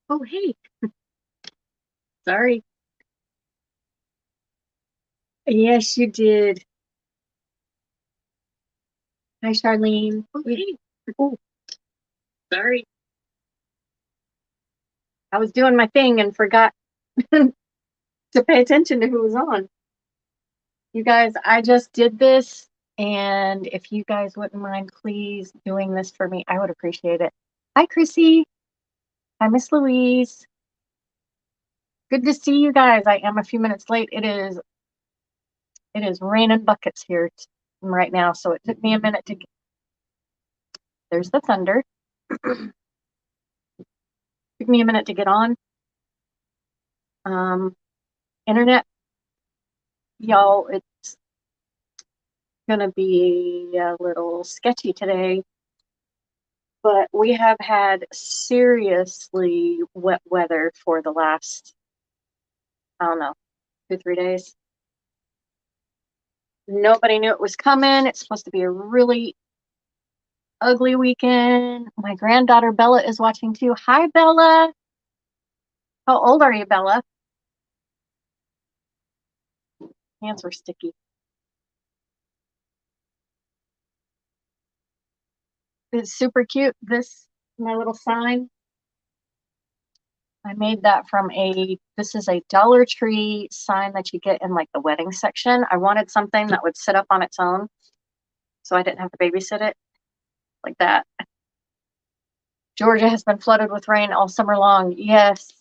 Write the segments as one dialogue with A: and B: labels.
A: Oh, hey, sorry. Yes, you did. Hi, Charlene. Oh, hey. Oh, sorry. I was doing my thing and forgot to pay attention to who was on. You guys, I just did this, and if you guys wouldn't mind please doing this for me, I would appreciate it. Hi, Chrissy. Hi, Miss Louise. Good to see you guys. I am a few minutes late. It is raining buckets here right now, so it took me a minute to get. There's the thunder. Took me a minute to get on. Um, Internet, y'all, it's gonna be a little sketchy today, but we have had seriously wet weather for the last, I don't know, 2, 3 days. Nobody knew it was coming. It's supposed to be a really ugly weekend. My granddaughter Bella is watching too. Hi, Bella. How old are you, Bella? Hands were sticky. It's super cute. My little sign. I made that from this is a Dollar Tree sign that you get in like the wedding section. I wanted something that would sit up on its own so I didn't have to babysit it like that. Georgia has been flooded with rain all summer long. Yes.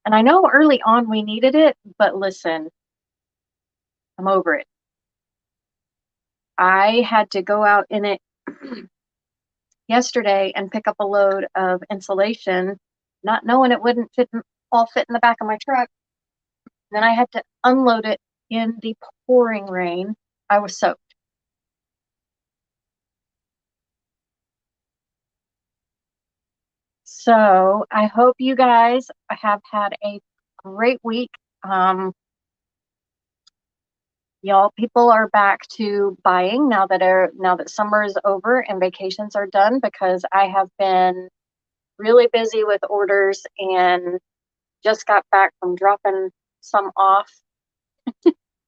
A: And I know early on we needed it, but listen, I'm over it. I had to go out in it yesterday and pick up a load of insulation, not knowing it wouldn't all fit in the back of my truck. Then I had to unload it in the pouring rain. I was soaked. So I hope you guys have had a great week. Y'all, people are back to buying now that summer is over and vacations are done because I have been really busy with orders and just got back from dropping some off.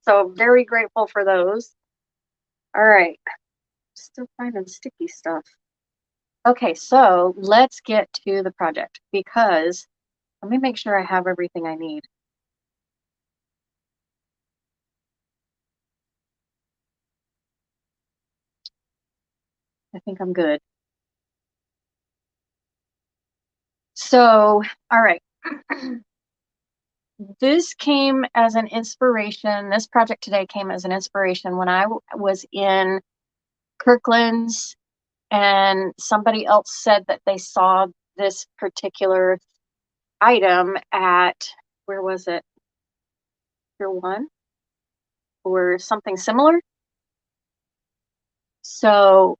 A: So very grateful for those. All right, still finding sticky stuff. Okay, so let's get to the project because let me make sure I have everything I need. I think I'm good. So, all right. This came as an inspiration. This project today came as an inspiration when I was in Kirkland's and somebody else said that they saw this particular item at, where was it? Pier 1 or something similar. So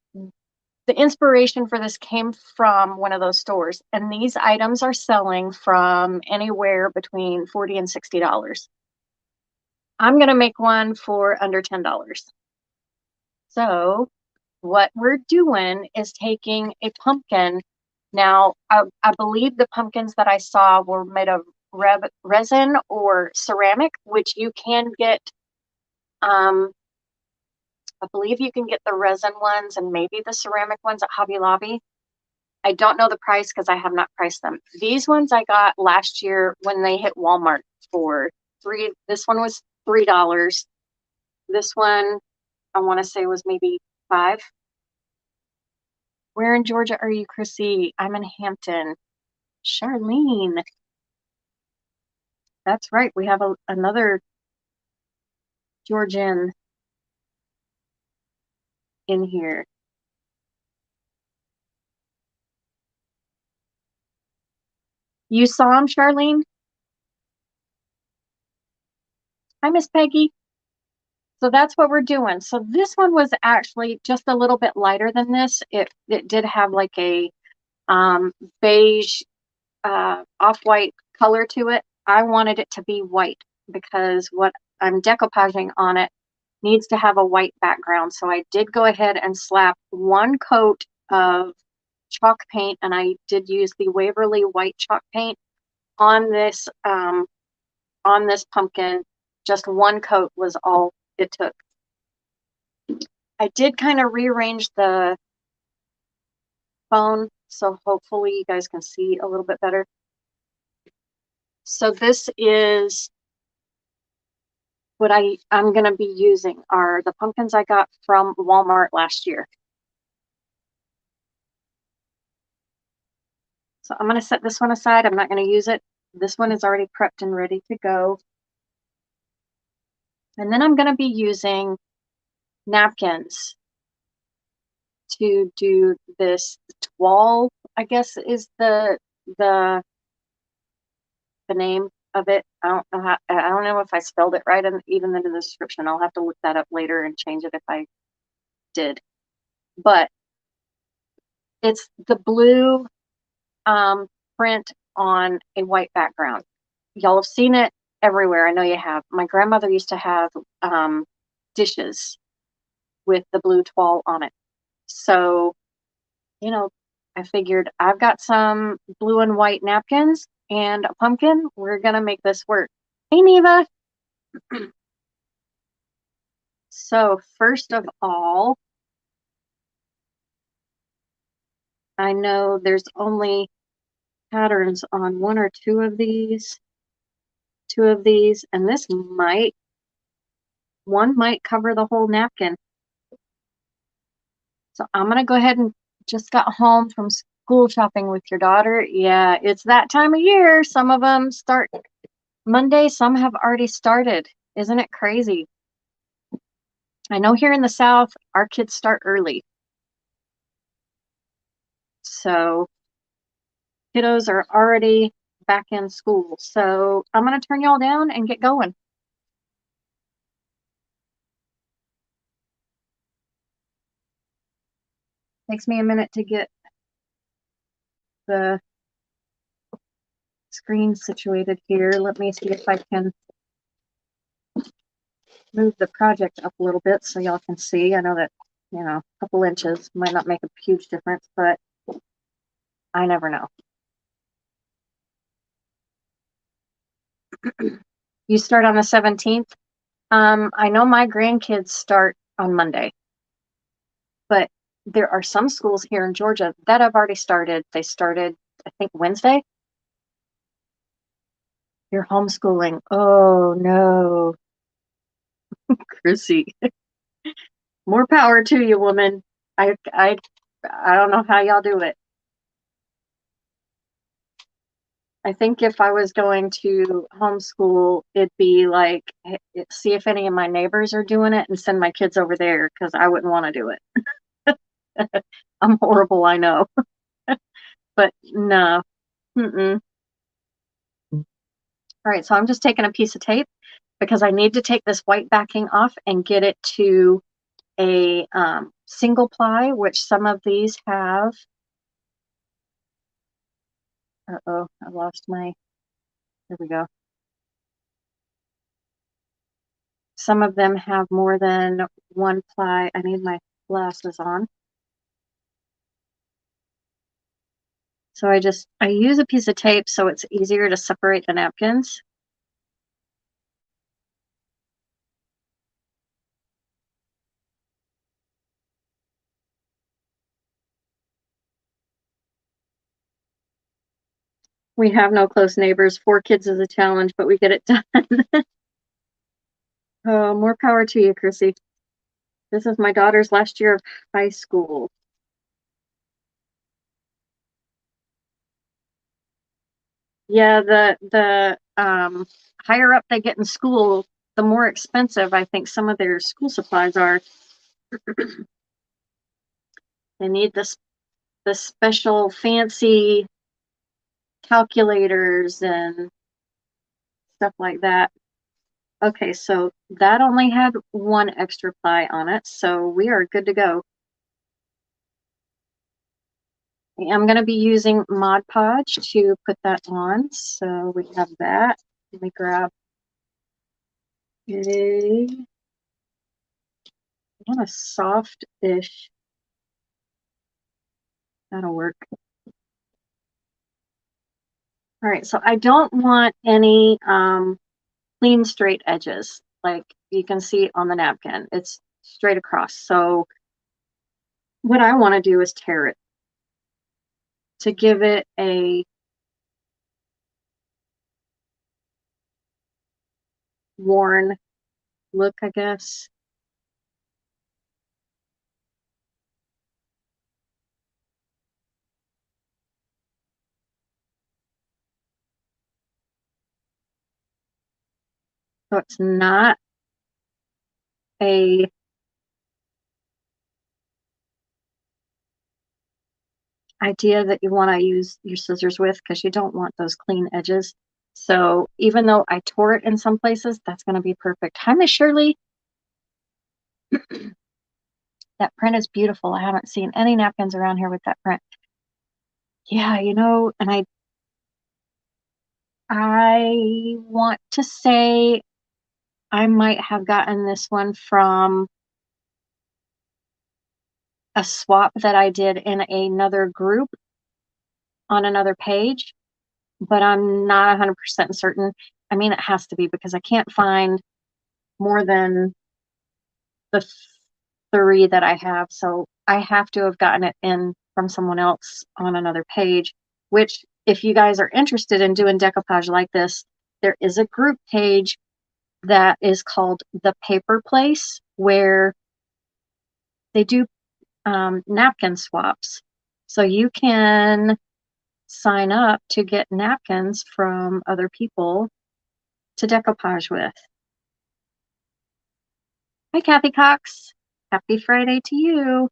A: the inspiration for this came from one of those stores, and these items are selling from anywhere between $40 and $60. I'm going to make one for under $10. So what we're doing is taking a pumpkin. Now, I believe the pumpkins that I saw were made of resin or ceramic, which you can get. Um, I believe you can get the resin ones and maybe the ceramic ones at Hobby Lobby. I don't know the price because I have not priced them. These ones I got last year when they hit Walmart for three. This one was $3. This one I want to say was maybe 5. Where in Georgia are you, Chrissy? I'm in Hampton. Charlene. That's right. We have another Georgian in here. You saw him, Charlene? Hi, Miss Peggy. So that's what we're doing. So this one was actually just a little bit lighter than this. It did have like a um, beige, off-white color to it. I wanted it to be white because what I'm decoupaging on it needs to have a white background. So I did go ahead and slap one coat of chalk paint, and I did use the Waverly white chalk paint on this pumpkin, just one coat was all it took. I did kind of rearrange the phone, so hopefully you guys can see a little bit better. So this is what I'm going to be using are the pumpkins I got from Walmart last year. So I'm going to set this one aside. I'm not going to use it. This one is already prepped and ready to go. And then I'm going to be using napkins to do this toile, I guess is the name of it. I don't know if I spelled it right, and even in the description. I'll have to look that up later and change it if I did. But it's the blue print on a white background. Y'all have seen it everywhere. I know you have. My grandmother used to have dishes with the blue toile on it. So, I figured I've got some blue and white napkins and a pumpkin. We're going to make this work. Hey, Neva. So first of all, I know there's only patterns on one or two of these, and one might cover the whole napkin. So I'm going to go ahead and just got home from school shopping with your daughter. Yeah, it's that time of year. Some of them start Monday, some have already started. Isn't it crazy? I know here in the South, our kids start early. So kiddos are already back in school. So I'm going to turn y'all down and get going. Takes me a minute to get the screen situated here. Let me see if I can move the project up a little bit so y'all can see. I know that, a couple inches might not make a huge difference, but I never know. You start on the 17th. I know my grandkids start on Monday, but there are some schools here in Georgia that have already started. They started, I think, Wednesday. You're homeschooling. Oh no, Chrissy. More power to you, woman. I don't know how y'all do it. I think if I was going to homeschool, it'd be like see if any of my neighbors are doing it and send my kids over there because I wouldn't want to do it. I'm horrible, I know. But no. Mm-mm. All right, so I'm just taking a piece of tape because I need to take this white backing off and get it to a single ply, which some of these have. Uh-oh, I lost my, here we go. Some of them have more than one ply. I need my glasses on. So I use a piece of tape so it's easier to separate the napkins. We have no close neighbors. 4 kids is a challenge, but we get it done. Oh, more power to you, Chrissy. This is my daughter's last year of high school. Yeah, the higher up they get in school, the more expensive I think some of their school supplies are. They need the special fancy calculators and stuff like that. Okay, so that only had one extra ply on it, so we are good to go. I'm going to be using Mod Podge to put that on, so we have that. Let me grab a, I want a soft-ish, that'll work. All right, so I don't want any clean straight edges like you can see on the napkin. It's straight across. So what I want to do is tear it to give it a worn look, I guess. So it's not a idea that you want to use your scissors with because you don't want those clean edges. So even though I tore it in some places, that's going to be perfect. Hi, Miss Shirley. That print is beautiful. I haven't seen any napkins around here with that print. Yeah, and I want to say I might have gotten this one from a swap that I did in another group on another page, but I'm not 100% certain. I mean, it has to be because I can't find more than the 3 that I have. So I have to have gotten it in from someone else on another page, which if you guys are interested in doing decoupage like this, there is a group page that is called The Paper Place where they do napkin swaps. So you can sign up to get napkins from other people to decoupage with. Hi, Kathy Cox. Happy Friday to you.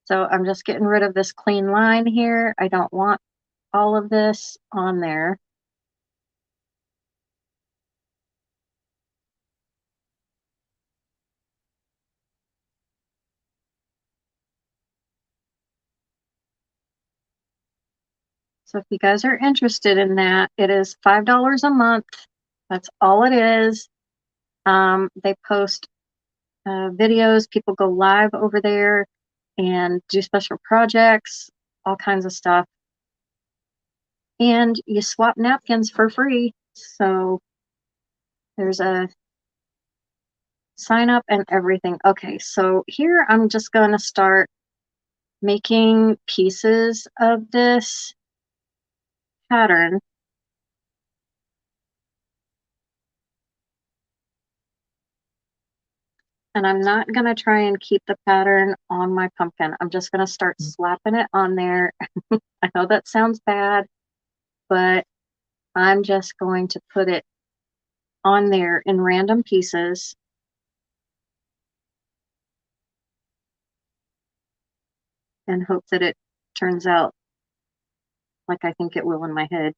A: So I'm just getting rid of this clean line here. I don't want all of this on there. So if you guys are interested in that, it is $5 a month. That's all it is. They post videos. People go live over there and do special projects, all kinds of stuff. And you swap napkins for free. So there's a sign up and everything. Okay, so here I'm just going to start making pieces of this pattern. And I'm not going to try and keep the pattern on my pumpkin. I'm just going to start slapping it on there. I know that sounds bad, but I'm just going to put it on there in random pieces. And hope that it turns out like I think it will in my head.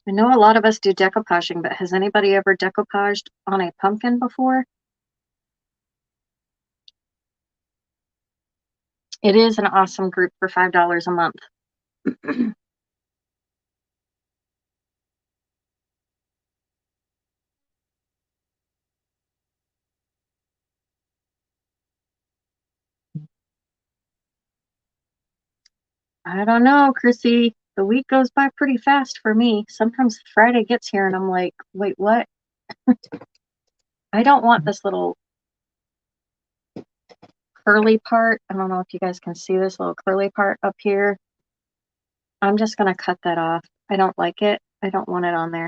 A: I know a lot of us do decoupaging, but has anybody ever decoupaged on a pumpkin before? It is an awesome group for $5 a month. I don't know, Chrissy. The week goes by pretty fast for me. Sometimes Friday gets here and I'm like, wait, what? I don't want this little curly part. I don't know if you guys can see this little curly part up here. I'm just going to cut that off. I don't like it. I don't want it on there.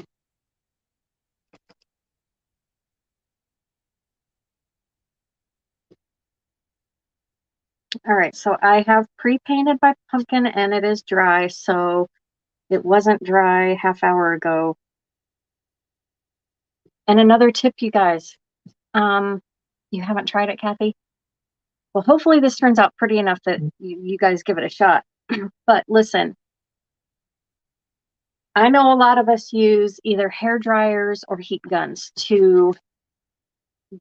A: All right, so I have pre-painted my pumpkin and it is dry, so it wasn't dry half hour ago. And another tip, you guys, you haven't tried it, Kathy? Well, hopefully this turns out pretty enough that you guys give it a shot. But listen, I know a lot of us use either hair dryers or heat guns to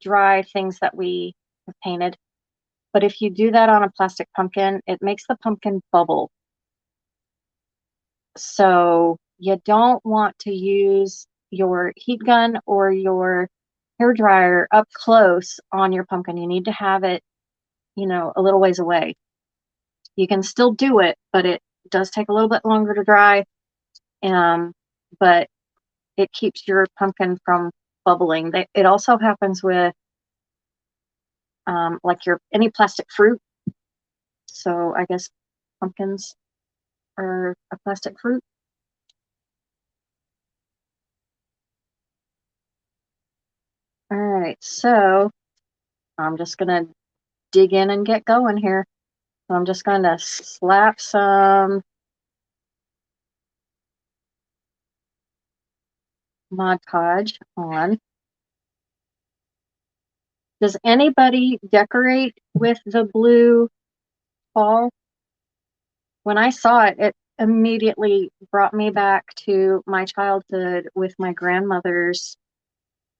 A: dry things that we have painted. But if you do that on a plastic pumpkin, it makes the pumpkin bubble. So you don't want to use your heat gun or your hair dryer up close on your pumpkin. You need to have it, a little ways away. You can still do it, but it does take a little bit longer to dry. But it keeps your pumpkin from bubbling. It also happens with like your any plastic fruit. So I guess pumpkins are a plastic fruit. All right, so I'm just gonna dig in and get going here. So I'm just gonna slap some Mod Podge on. Does anybody decorate with the blue fall? When I saw it, it immediately brought me back to my childhood with my grandmother's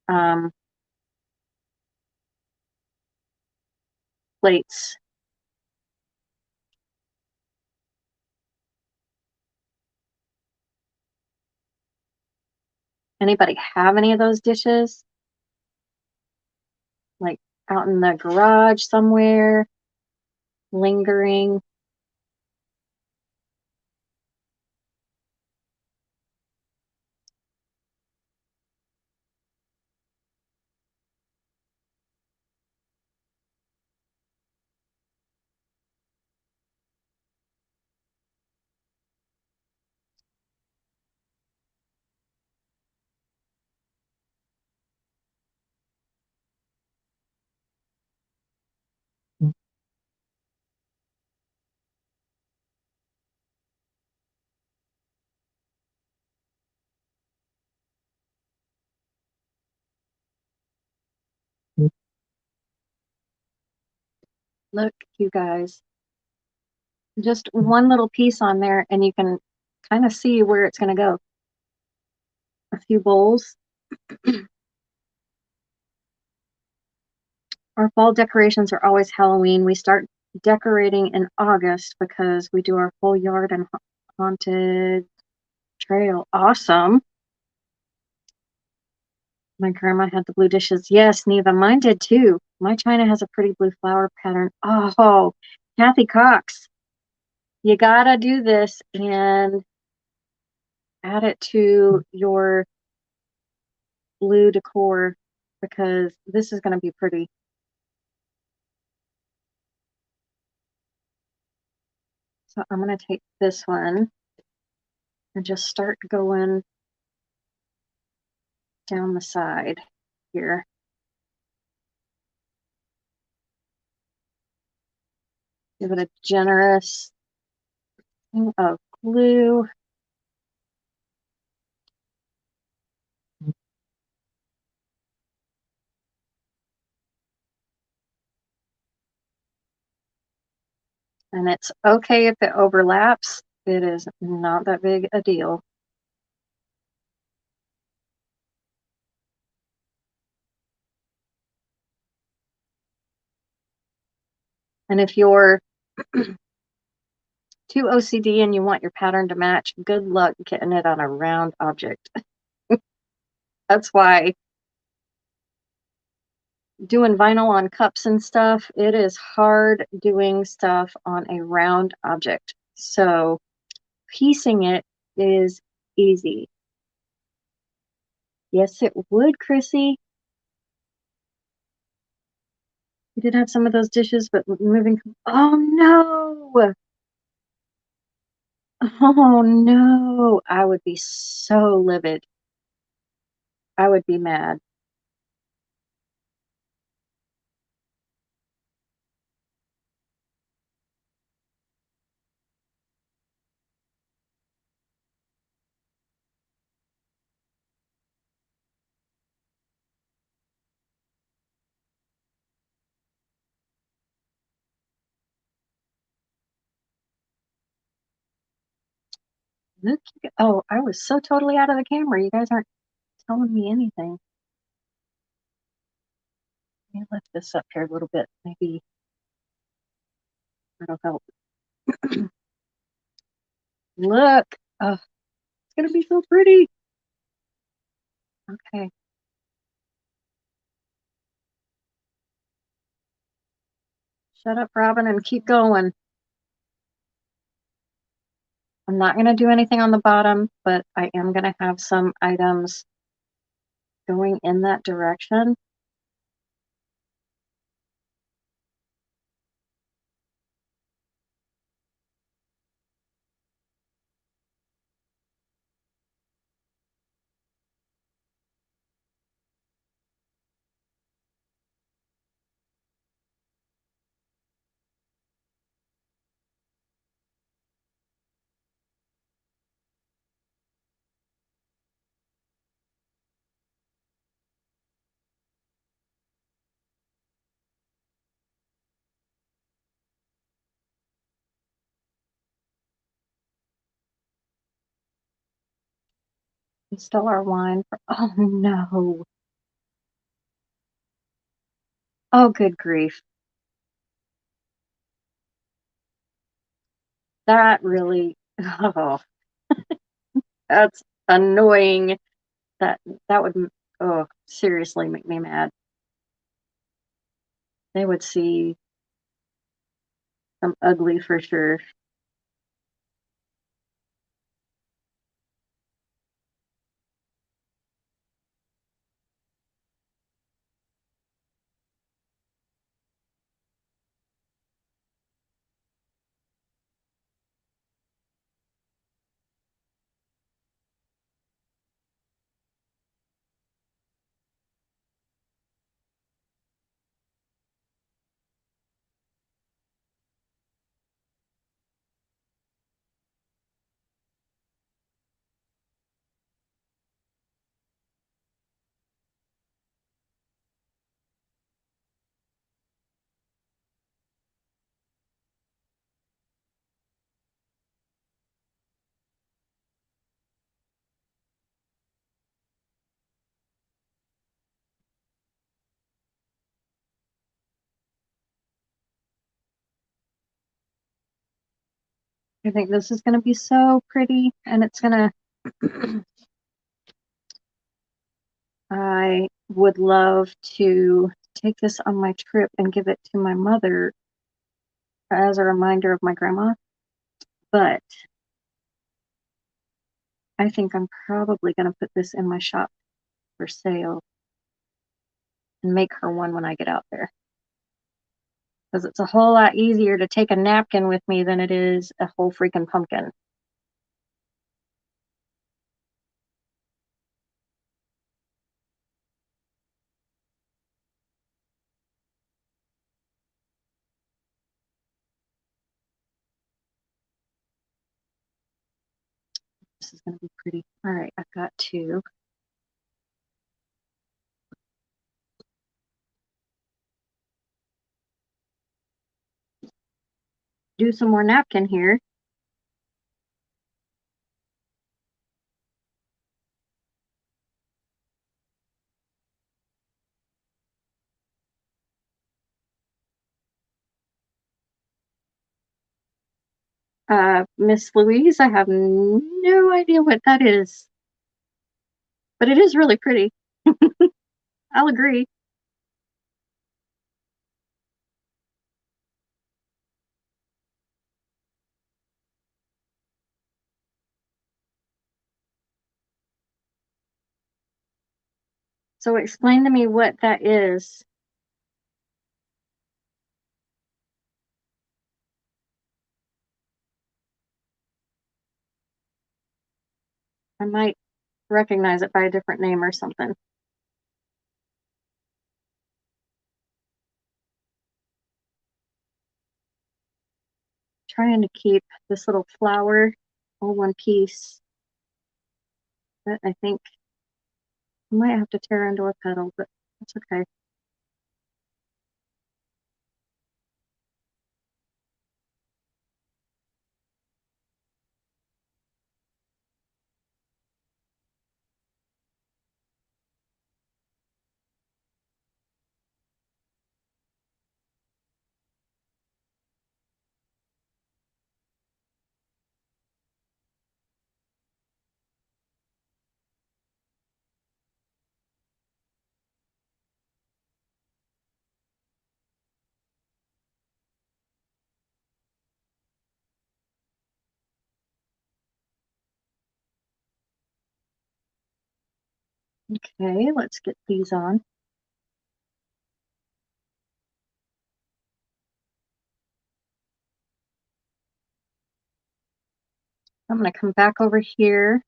A: um, plates. Anybody have any of those dishes? Like out in the garage somewhere, lingering? Look, you guys, just one little piece on there, and you can kind of see where it's going to go. A few bowls. Our fall decorations are always Halloween. We start decorating in August because we do our whole yard and haunted trail. Awesome. My grandma had the blue dishes. Yes, Neva, mine did too. My china has a pretty blue flower pattern. Oh, Kathy Cox, you gotta do this and add it to your blue decor because this is gonna be pretty. So I'm gonna take this one and just start going down the side here. Give it a generous thing of glue. And it's okay if it overlaps. It is not that big a deal. And if you're too OCD and you want your pattern to match, good luck getting it on a round object. That's why doing vinyl on cups and stuff, it is hard doing stuff on a round object. So piecing it is easy. Yes, it would, Chrissy. We did have some of those dishes, but moving. Oh no! Oh no! I would be so livid. I would be mad. Look, oh, I was so totally out of the camera. You guys aren't telling me anything. Let me lift this up here a little bit. Maybe that'll help. Look, Oh, it's gonna be so pretty. Okay. Shut up, Robin, and keep going. I'm not gonna do anything on the bottom, but I am gonna have some items going in that direction. We stole our wine. Oh no. Oh, good grief. That really, oh, that's annoying. That that would, oh, seriously make me mad. They would see some ugly for sure. I think this is going to be so pretty, and it's going to, I would love to take this on my trip and give it to my mother as a reminder of my grandma, but I think I'm probably going to put this in my shop for sale and make her one when I get out there. Because it's a whole lot easier to take a napkin with me than it is a whole freaking pumpkin. This is going to be pretty. All right, I've got to do some more napkin here. Miss Louise, I have no idea what that is, but it is really pretty. I'll agree. So explain to me what that is. I might recognize it by a different name or something. Trying to keep this little flower all one piece, but I think I might have to tear into a petal, but that's okay. Okay, let's get these on. I'm going to come back over here,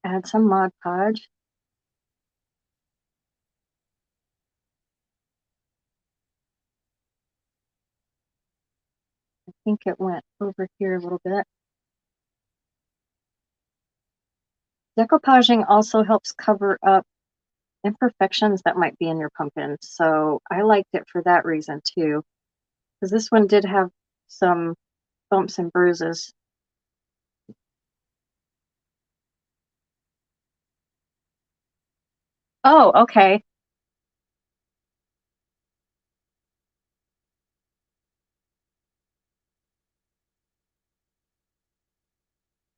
A: add some Mod Podge. I think it went over here a little bit. Decoupaging also helps cover up imperfections that might be in your pumpkin, so I liked it for that reason too, because this one did have some bumps and bruises. Oh, okay.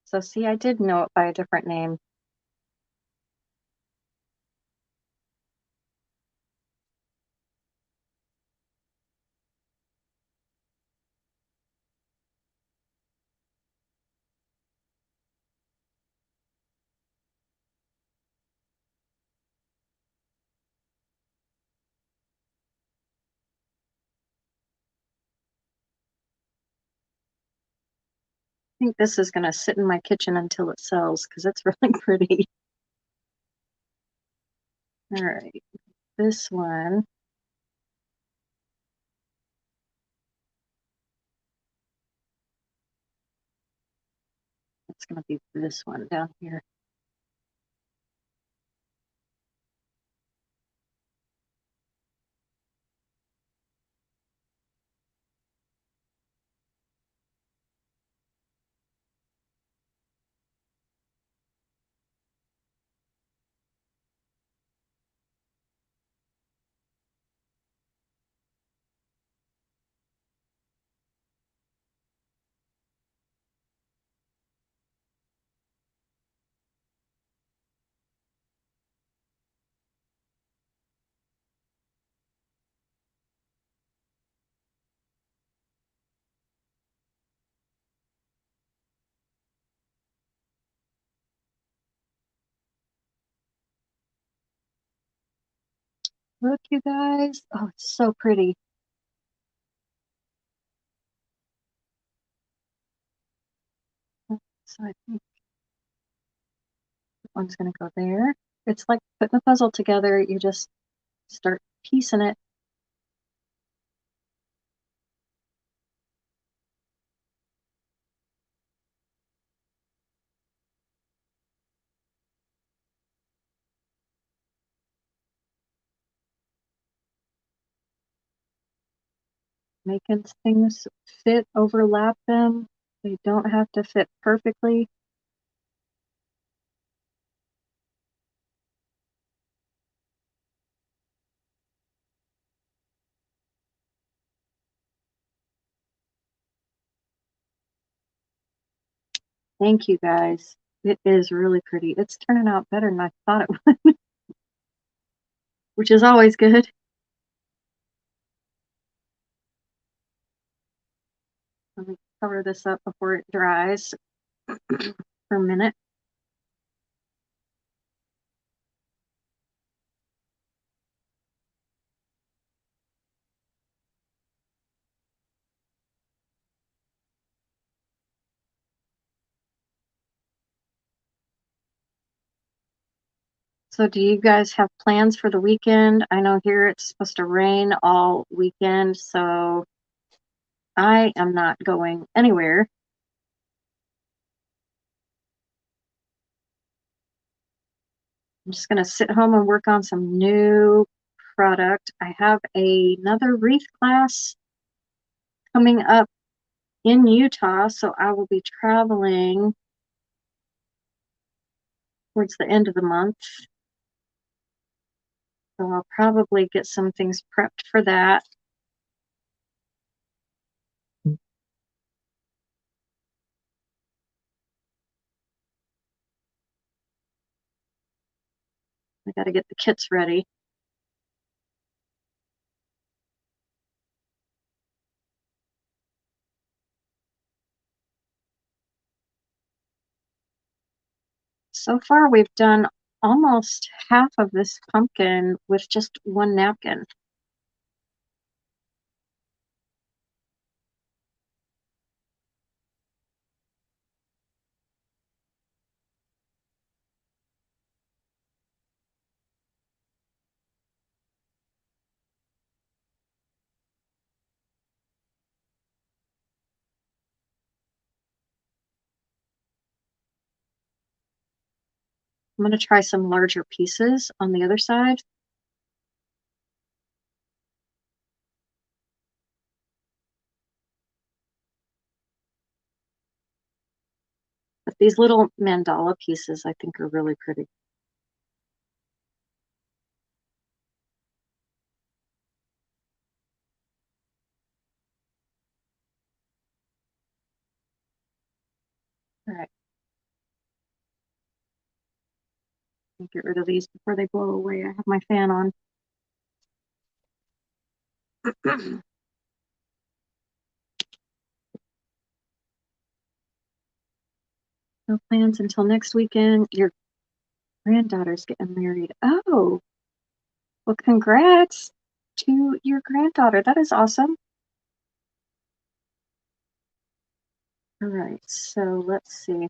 A: So see, I did know it by a different name. I think this is going to sit in my kitchen until it sells because it's really pretty. All right, this one. It's going to be this one down here. Look, you guys. Oh, it's so pretty. So I think that one's going to go there. It's like putting a puzzle together. You just start piecing it. Making things fit, overlap them. They don't have to fit perfectly. Thank you guys. It is really pretty. It's turning out better than I thought it would, which is always good. Let me cover this up before it dries for a minute. So do you guys have plans for the weekend? I know here it's supposed to rain all weekend, so I am not going anywhere. I'm just going to sit home and work on some new product. I have another wreath class coming up in Utah, so I will be traveling towards the end of the month. So I'll probably get some things prepped for that. I got to get the kits ready. So far, we've done almost half of this pumpkin with just one napkin. I'm going to try some larger pieces on the other side. But these little mandala pieces I think are really pretty. All right, get rid of these before they blow away. I have my fan on. No plans until next weekend. Your granddaughter's getting married. Oh, well, congrats to your granddaughter. That is awesome. All right, so let's see.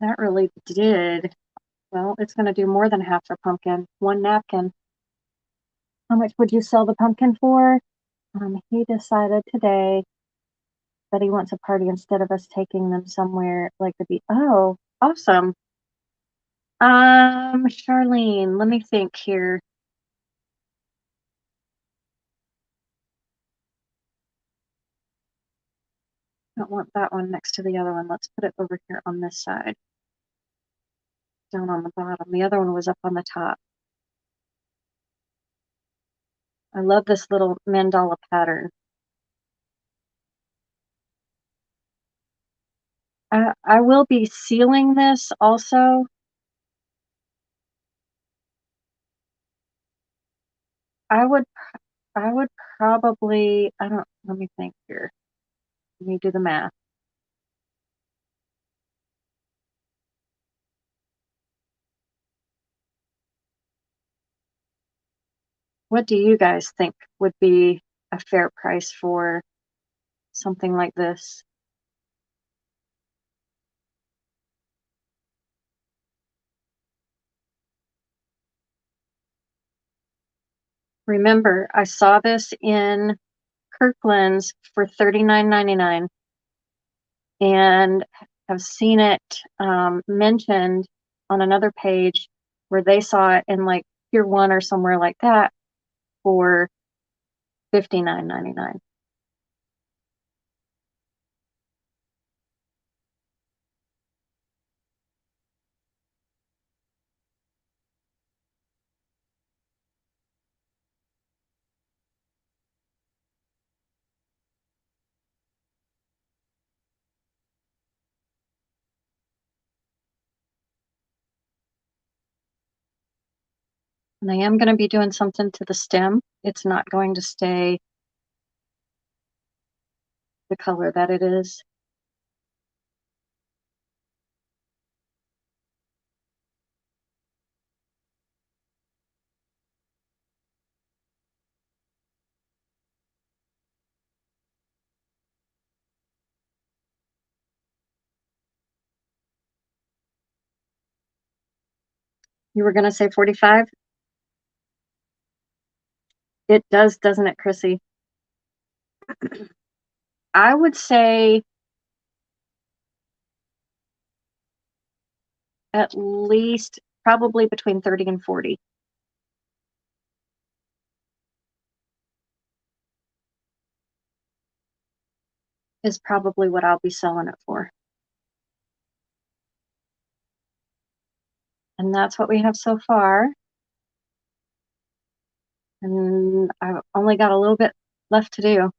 A: That really did. Well, it's going to do more than half a pumpkin. One napkin. How much would you sell the pumpkin for? He decided today that he wants a party instead of us taking them somewhere like the beach. Oh, awesome. Charlene, let me think here. I don't want that one next to the other one. Let's put it over here on this side, down on the bottom. The other one was up on the top. I love this little mandala pattern. I will be sealing this also. I would I would probably, I don't, let me think here. Let me do the math. What do you guys think would be a fair price for something like this? Remember, I saw this in Kirkland's for $39.99 and have seen it mentioned on another page where they saw it in like Pier 1 or somewhere like that for $59.99. And I am going to be doing something to the stem. It's not going to stay the color that it is. You were going to say 45? It does, doesn't it, Chrissy? I would say at least probably between 30 and 40 is probably what I'll be selling it for. And that's what we have so far. And I've only got a little bit left to do.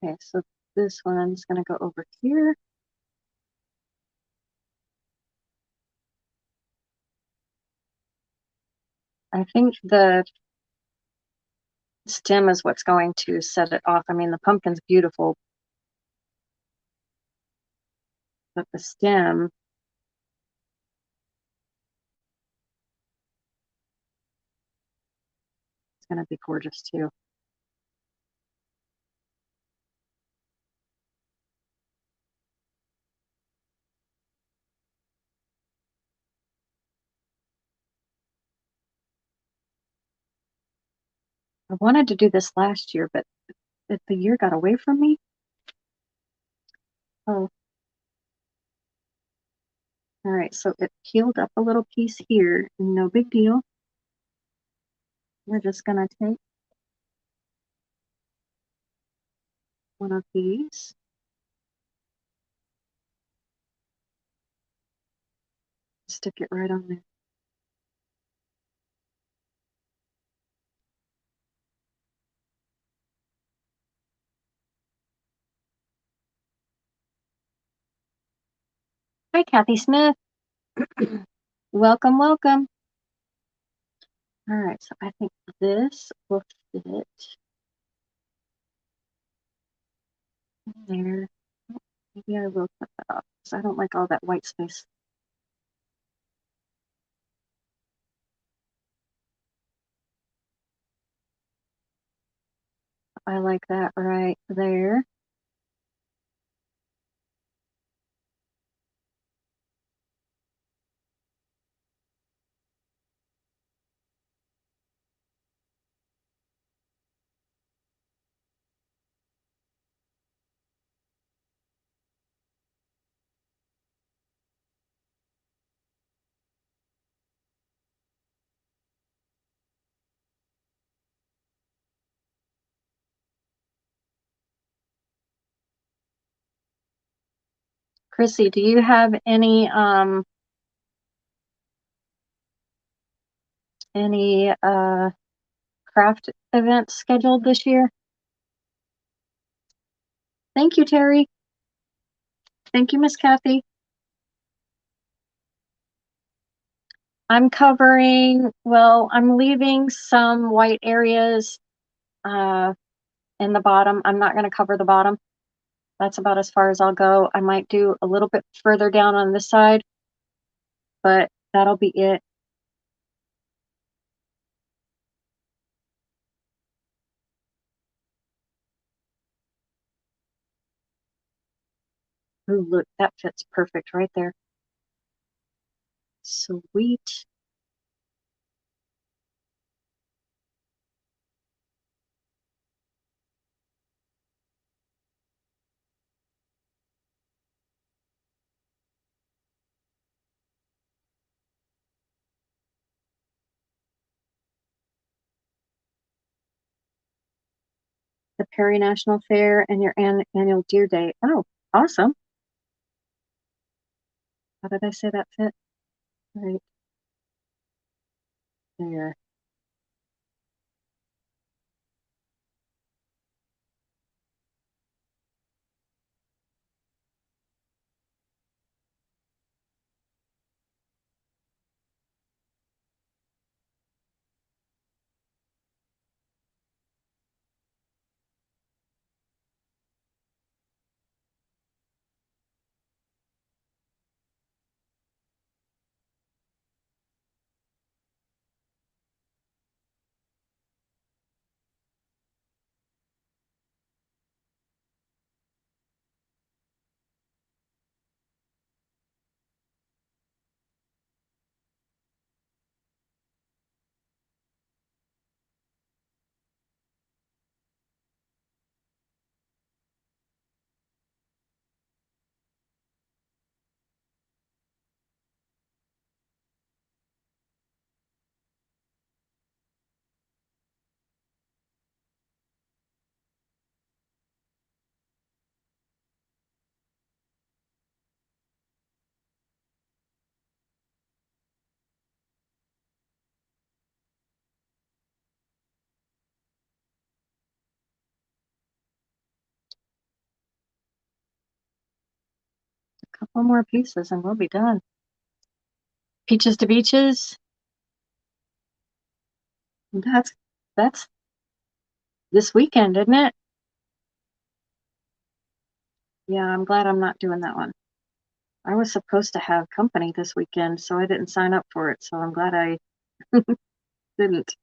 A: Okay, so this one's gonna go over here. I think the stem is what's going to set it off. I mean, the pumpkin's beautiful, but the stem is gonna be gorgeous too. I wanted to do this last year, but the year got away from me. Oh, all right, so it peeled up a little piece here, no big deal. We're just gonna take one of these, stick it right on there. Hi, Kathy Smith. Welcome, welcome. All right, so I think this will fit there. Maybe I will cut that off because I don't like all that white space. I like that right there. Chrissy, do you have any craft events scheduled this year? Thank you, Terry. Thank you, Miss Kathy. I'm covering, well, I'm leaving some white areas in the bottom. I'm not going to cover the bottom. That's about as far as I'll go. I might do a little bit further down on this side, but that'll be it. Ooh, look, that fits perfect right there. Sweet. The Perry National Fair and your annual Deer Day. Oh, awesome. How did I say that fit? Right there. Couple more pieces and we'll be done. Peaches to beaches. That's this weekend, isn't it? Yeah, I'm glad I'm not doing that one. I was supposed to have company this weekend, so I didn't sign up for it. So I'm glad I didn't.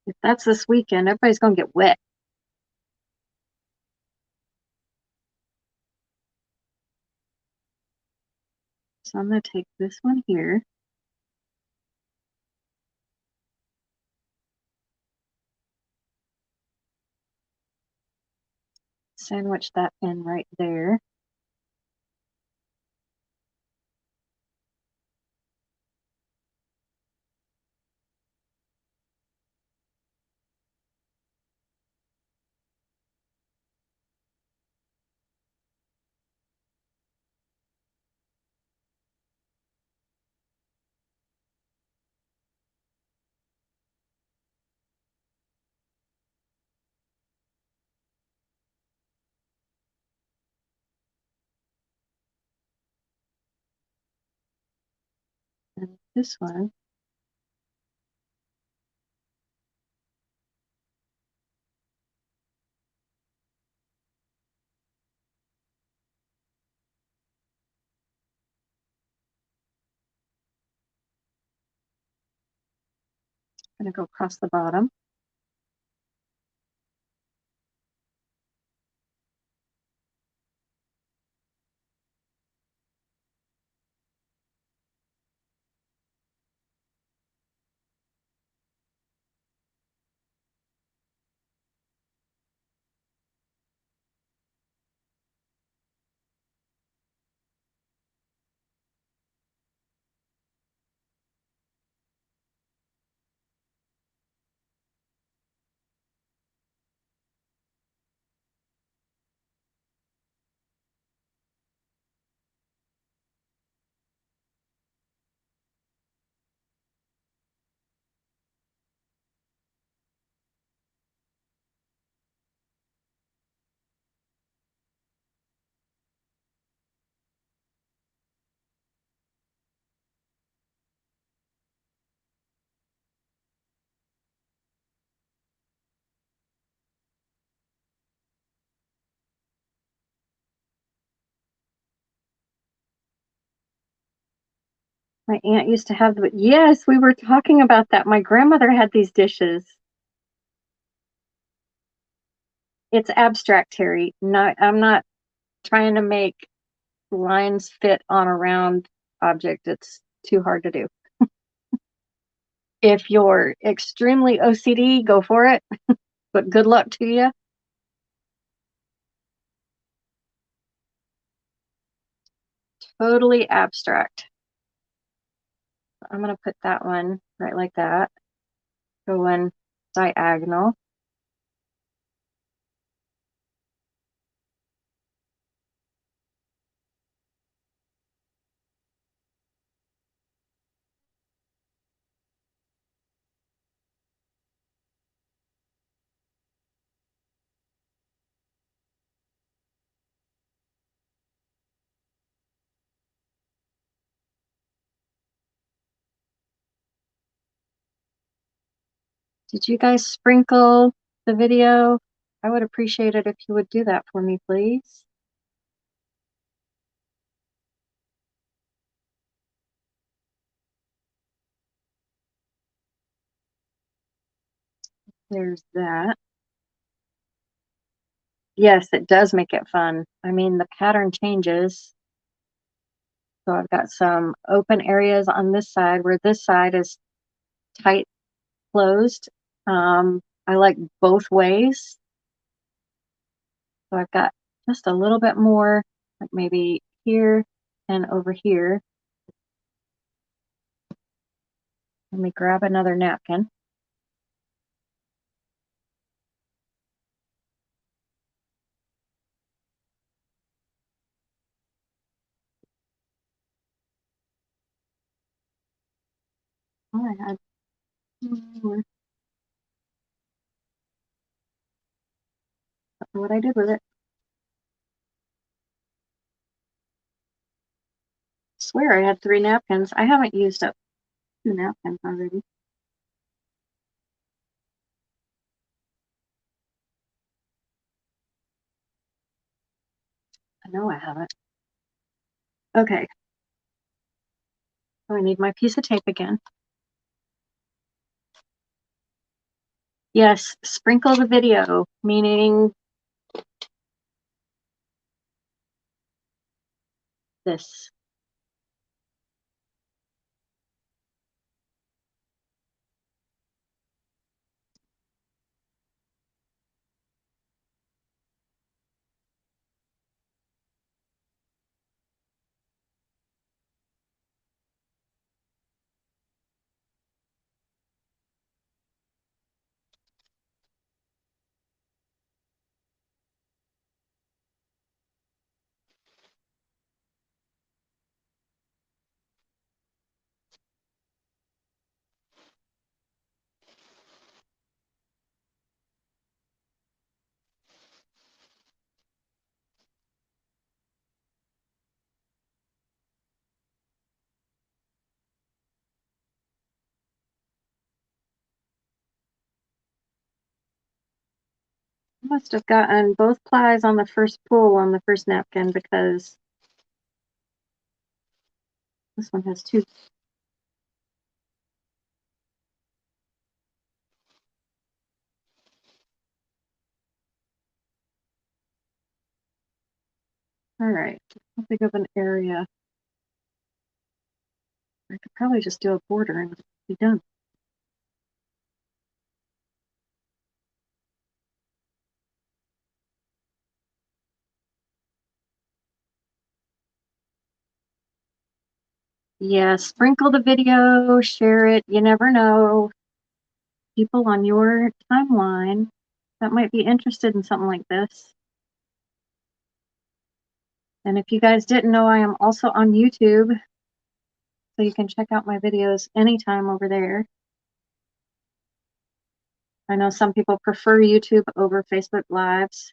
A: If that's this weekend, everybody's gonna get wet. So I'm gonna take this one here. Sandwich that in right there. And this one, I'm gonna go across the bottom. My aunt used to have the, yes, we were talking about that. My grandmother had these dishes. It's abstract, Terry. Not, I'm not trying to make lines fit on a round object. It's too hard to do. If you're extremely OCD, go for it. But good luck to you. Totally abstract. I'm going to put that one right like that. Go in diagonal. Did you guys sprinkle the video? I would appreciate it if you would do that for me, please. There's that. Yes, it does make it fun. I mean, the pattern changes. So I've got some open areas on this side where this side is tight closed. I like both ways. So I've got just a little bit more, like maybe here and over here. Let me grab another napkin. Oh, I had more. Don't know what I did with it. I swear I had 3 napkins. I haven't used up 2 napkins already. I know I haven't. Okay. So I need my piece of tape again. Yes, sprinkle the video, meaning this. I must have gotten both plies on the first pull on the first napkin because this one has 2. All right, how big of an area? I could probably just do a border and be done. Yeah, sprinkle the video, share it. You never know. People on your timeline that might be interested in something like this. And if you guys didn't know, I am also on YouTube, so you can check out my videos anytime over there. I know some people prefer YouTube over Facebook Lives.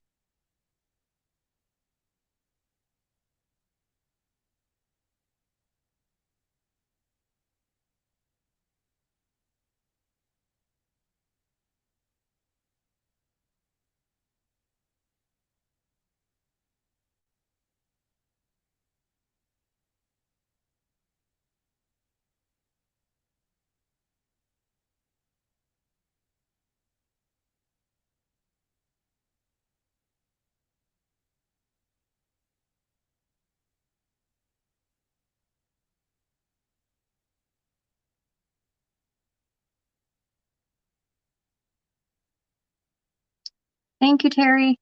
A: Thank you, Terry.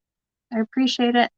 A: I appreciate it.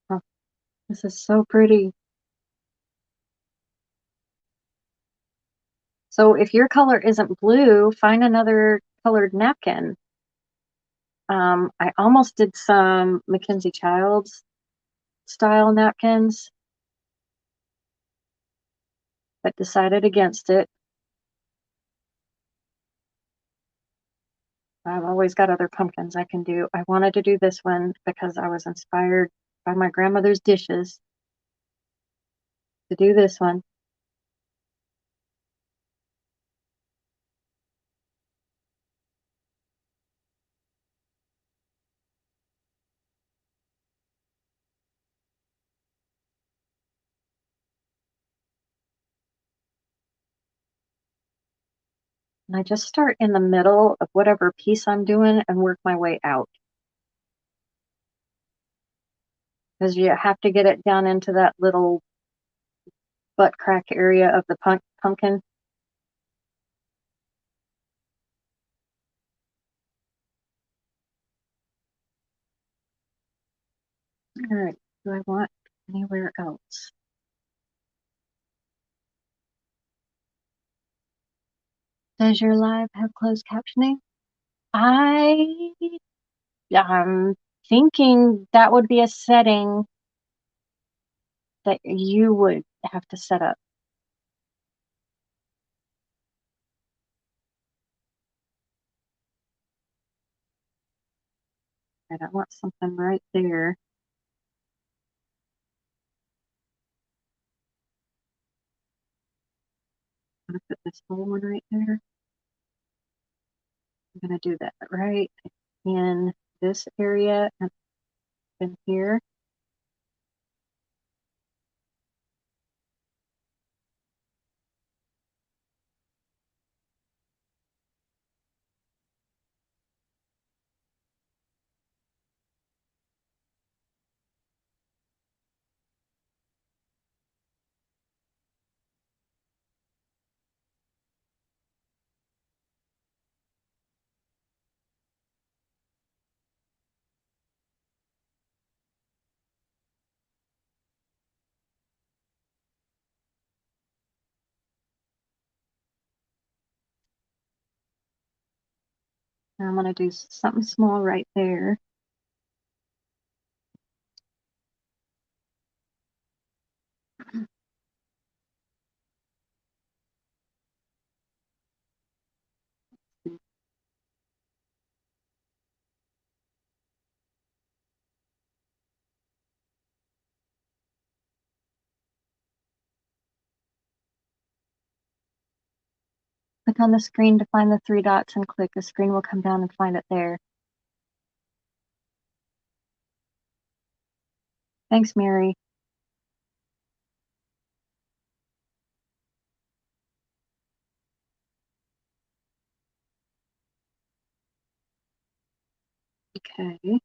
A: Oh, this is so pretty. So if your color isn't blue, find another colored napkin. I almost did some Mackenzie Childs style napkins, but decided against it. I've always got other pumpkins I can do. I wanted to do this one because I was inspired by my grandmother's dishes to do this one. And I just start in the middle of whatever piece I'm doing and work my way out. Because you have to get it down into that little butt crack area of the pumpkin. All right, do I want anywhere else? Does your live have closed captioning? I'm thinking that would be a setting that you would have to set up. Right, I want something right there. I'm gonna put this whole one right there. I'm gonna do that right in this area and in here. And I'm gonna do something small right there. Click on the screen to find the three dots and click. The screen will come down and find it there. Thanks, Mary. Okay.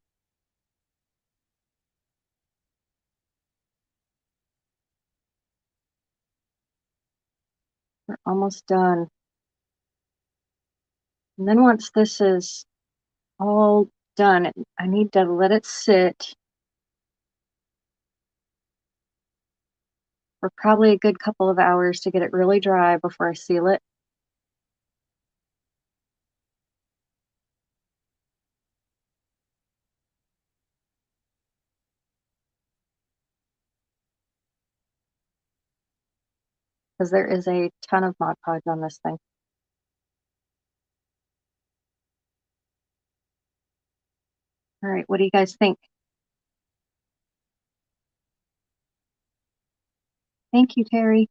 A: We're almost done. And then once this is all done, I need to let it sit for probably a good couple of hours to get it really dry before I seal it. Because there is a ton of Mod Podge on this thing. All right, what do you guys think? Thank you, Terry.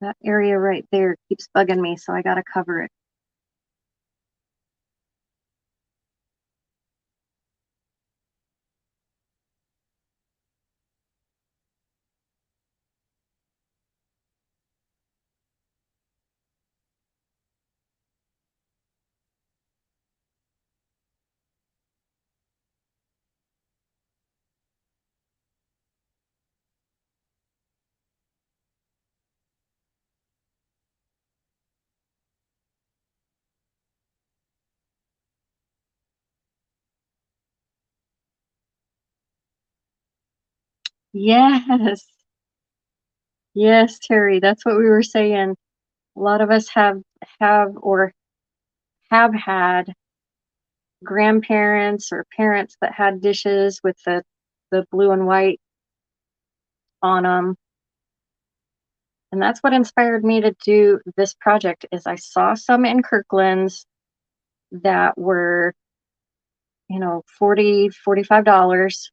A: That area right there keeps bugging me, so I gotta cover it. Yes. Yes, Terry, that's what we were saying. A lot of us or have had grandparents or parents that had dishes with the blue and white on them. And that's what inspired me to do this project is I saw some in Kirkland's that were, $40, $45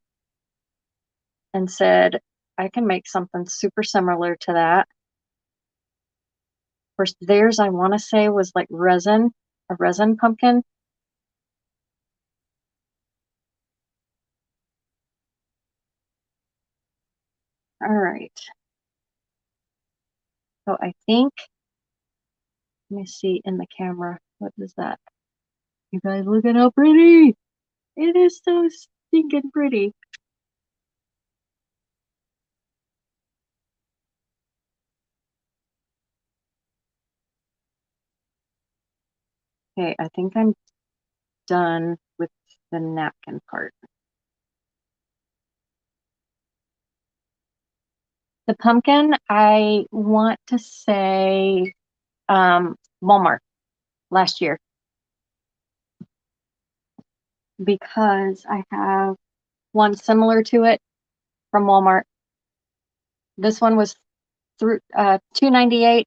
A: and said, I can make something super similar to that. Of course, theirs I want to say was like resin, a resin pumpkin. All right. So I think, let me see in the camera. What is that? You guys look at how pretty. It is so stinking pretty. Okay, I think I'm done with the napkin part. The pumpkin, I want to say Walmart last year because I have one similar to it from Walmart. This one was through $2.98.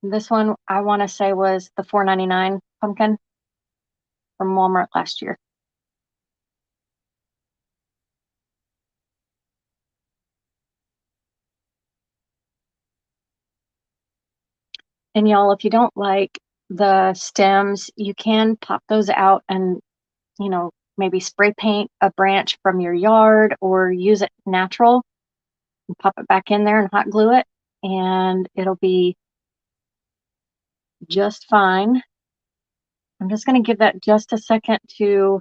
A: This one I want to say was the $4.99 pumpkin from Walmart last year. And y'all, if you don't like the stems, you can pop those out and, maybe spray paint a branch from your yard or use it natural and pop it back in there and hot glue it, and it'll be just fine. I'm just going to give that just a second to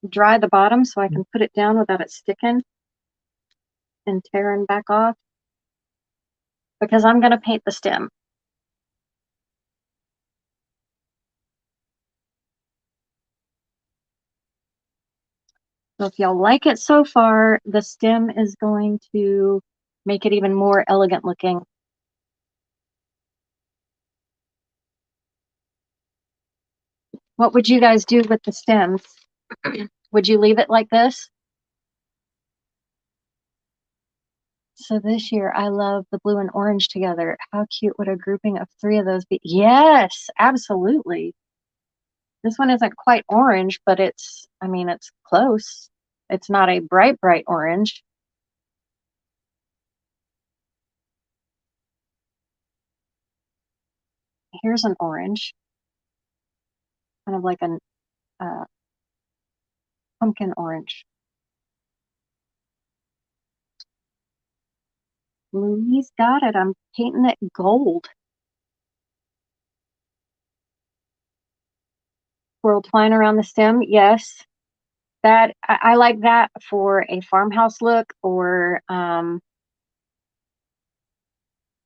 A: dry the bottom so I can put it down without it sticking and tearing back off, because I'm going to paint the stem. So if y'all like it so far, the stem is going to make it even more elegant looking. What would you guys do with the stems? Would you leave it like this? So this year, I love the blue and orange together. How cute would a grouping of 3 of those be? Yes, absolutely. This one isn't quite orange, but it's close. It's not a bright, bright orange. Here's an orange, kind of like a pumpkin orange. Louise got it. I'm painting it gold. Swirl twine around the stem. Yes, that I like that for a farmhouse look or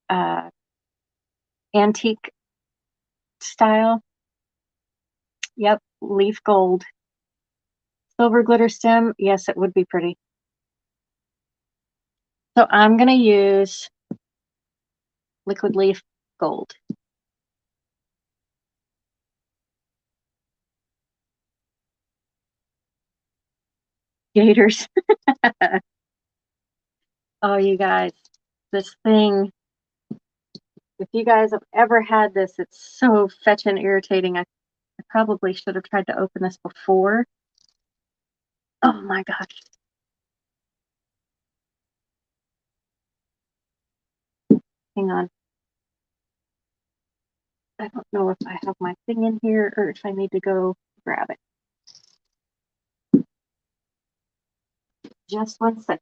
A: uh, antique style. Yep, leaf gold. Silver glitter stem. Yes, it would be pretty. So I'm going to use liquid leaf gold. Gators. Oh, you guys, this thing, if you guys have ever had this, it's so fetching irritating. I probably should have tried to open this before. Oh my gosh. Hang on. I don't know if I have my thing in here or if I need to go grab it. Just 1 second.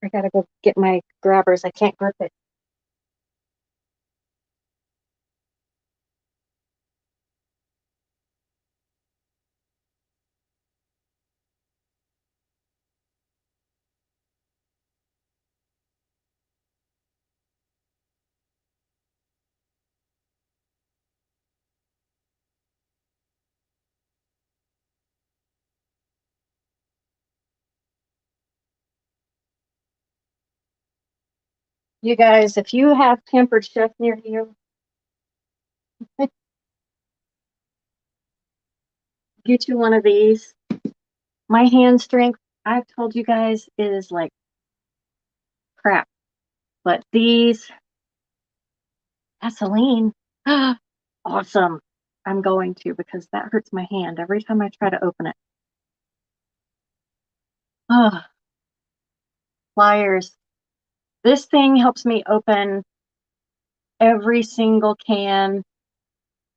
A: I gotta go get my grabbers. I can't grip it. You guys, if you have Pampered Chef near you, get you one of these. My hand strength, I've told you guys, is like crap. But these, Vaseline, awesome. I'm going to because that hurts my hand every time I try to open it. Oh, pliers. This thing helps me open every single can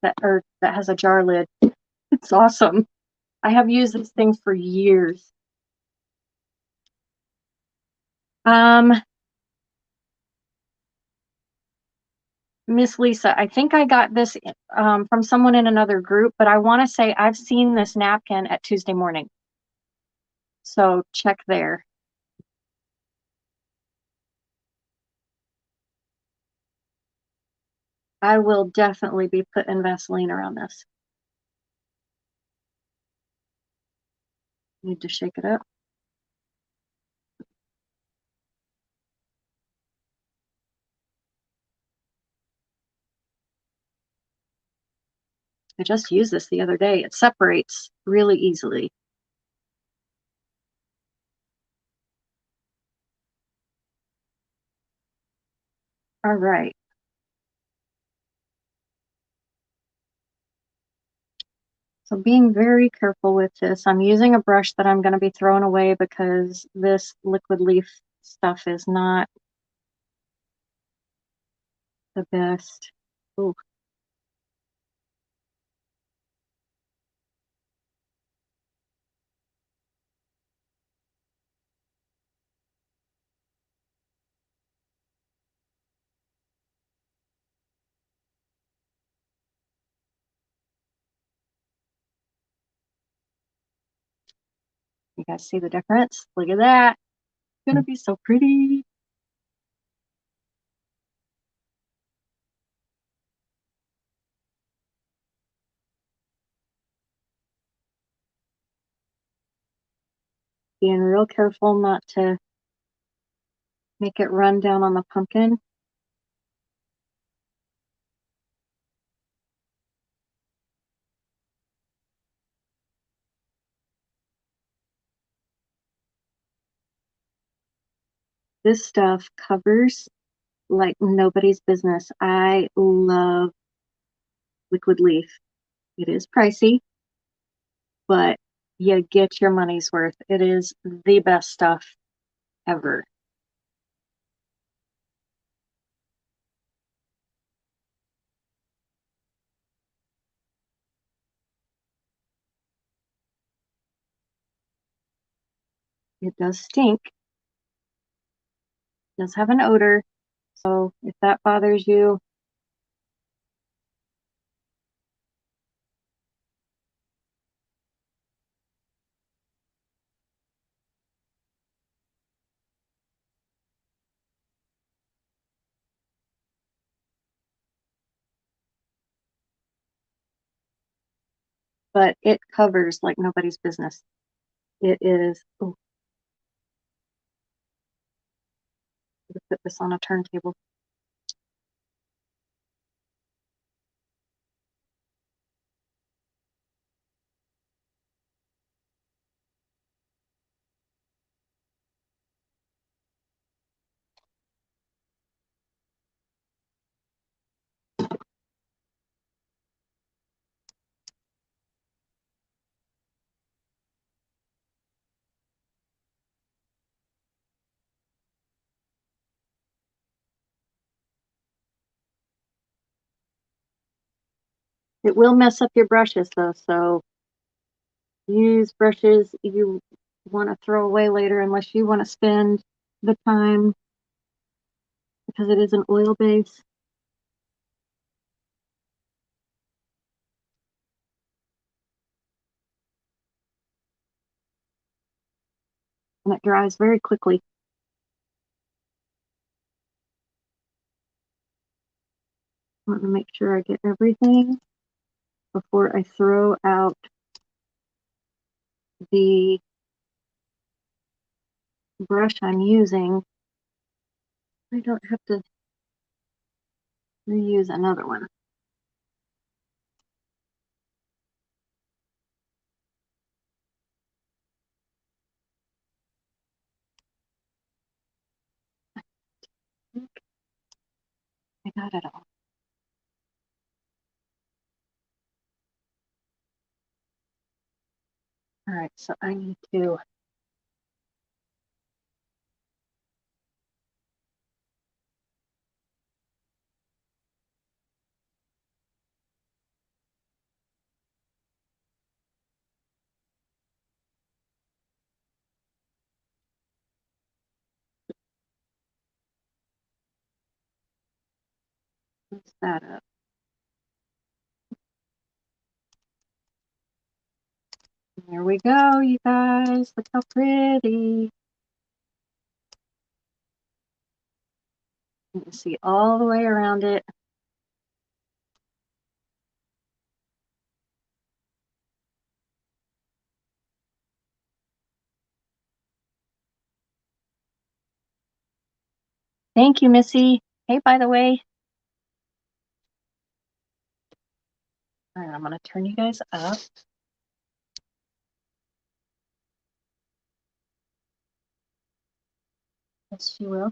A: that has a jar lid. It's awesome. I have used this thing for years. Miss Lisa, I think I got this from someone in another group, but I want to say I've seen this napkin at Tuesday morning. So check there. I will definitely be putting Vaseline around this. Need to shake it up. I just used this the other day. It separates really easily. All right. So being very careful with this, I'm using a brush that I'm going to be throwing away because this liquid leaf stuff is not the best. Ooh. You guys see the difference? Look at that. It's going to be so pretty. Being real careful not to make it run down on the pumpkin. This stuff covers like nobody's business. I love liquid leaf. It is pricey, but you get your money's worth. It is the best stuff ever. It does stink, it does have an odor. So if that bothers you, but it covers like nobody's business. It is, oh, put this on a turntable. It will mess up your brushes though, so use brushes you want to throw away later unless you want to spend the time because it is an oil base. And it dries very quickly. I want to make sure I get everything before I throw out the brush I'm using. I don't have to reuse another one. I got it all. All right, so I need to fix that up. There we go, you guys. Look how pretty. You can see all the way around it. Thank you, Missy. Hey, by the way. All right, I'm going to turn you guys up. Yes, she will.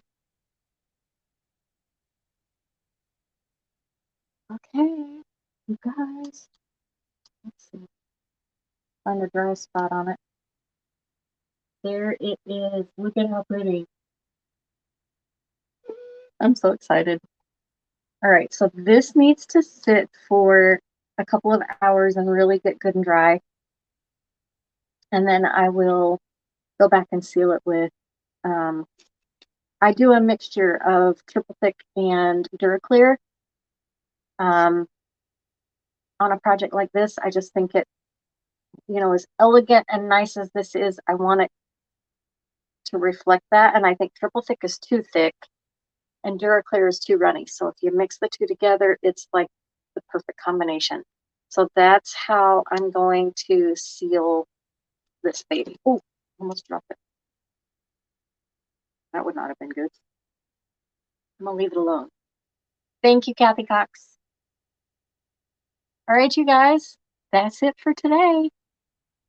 A: Okay, you guys. Let's see. Find a dry spot on it. There it is. Look at how pretty. I'm so excited. All right, so this needs to sit for a couple of hours and really get good and dry. And then I will go back and seal it with, I do a mixture of triple thick and Duraclear. On a project like this, I just think it, as elegant and nice as this is, I want it to reflect that. And I think triple thick is too thick and Duraclear is too runny. So if you mix the two together, it's like the perfect combination. So that's how I'm going to seal this baby. Oh, almost dropped it. That would not have been good. I'm gonna leave it alone. Thank you, Kathy Cox. All right, you guys, that's it for today.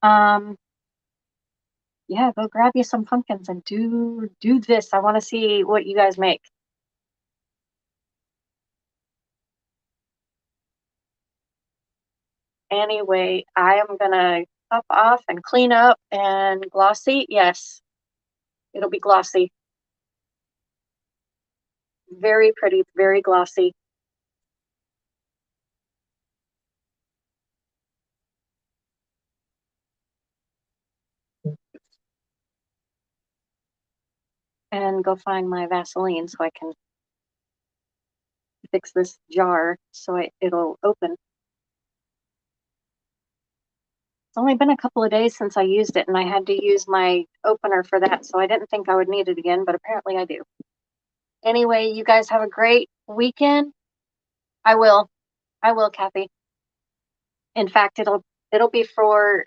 A: Yeah, go grab you some pumpkins and do this. I want to see what you guys make. Anyway, I am gonna top off and clean up and glossy. Yes, it'll be glossy. Very pretty, very glossy. And go find my Vaseline so I can fix this jar so it'll open. It's only been a couple of days since I used it, and I had to use my opener for that, so I didn't think I would need it again, but apparently I do. Anyway, you guys have a great weekend. I will. I will, Kathy. In fact, it'll be for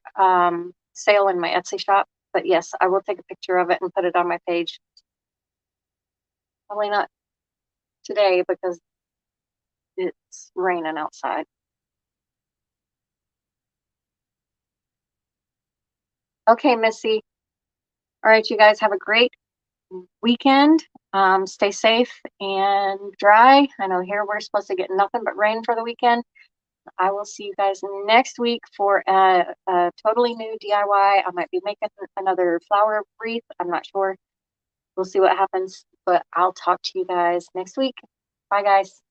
A: sale in my Etsy shop. But yes, I will take a picture of it and put it on my page. Probably not today because it's raining outside. Okay, Missy. All right, you guys have a great weekend. Stay safe and dry. I know here we're supposed to get nothing but rain for the weekend. I will see you guys next week for a totally new DIY. I might be making another flower wreath. I'm not sure. We'll see what happens, but I'll talk to you guys next week. Bye, guys.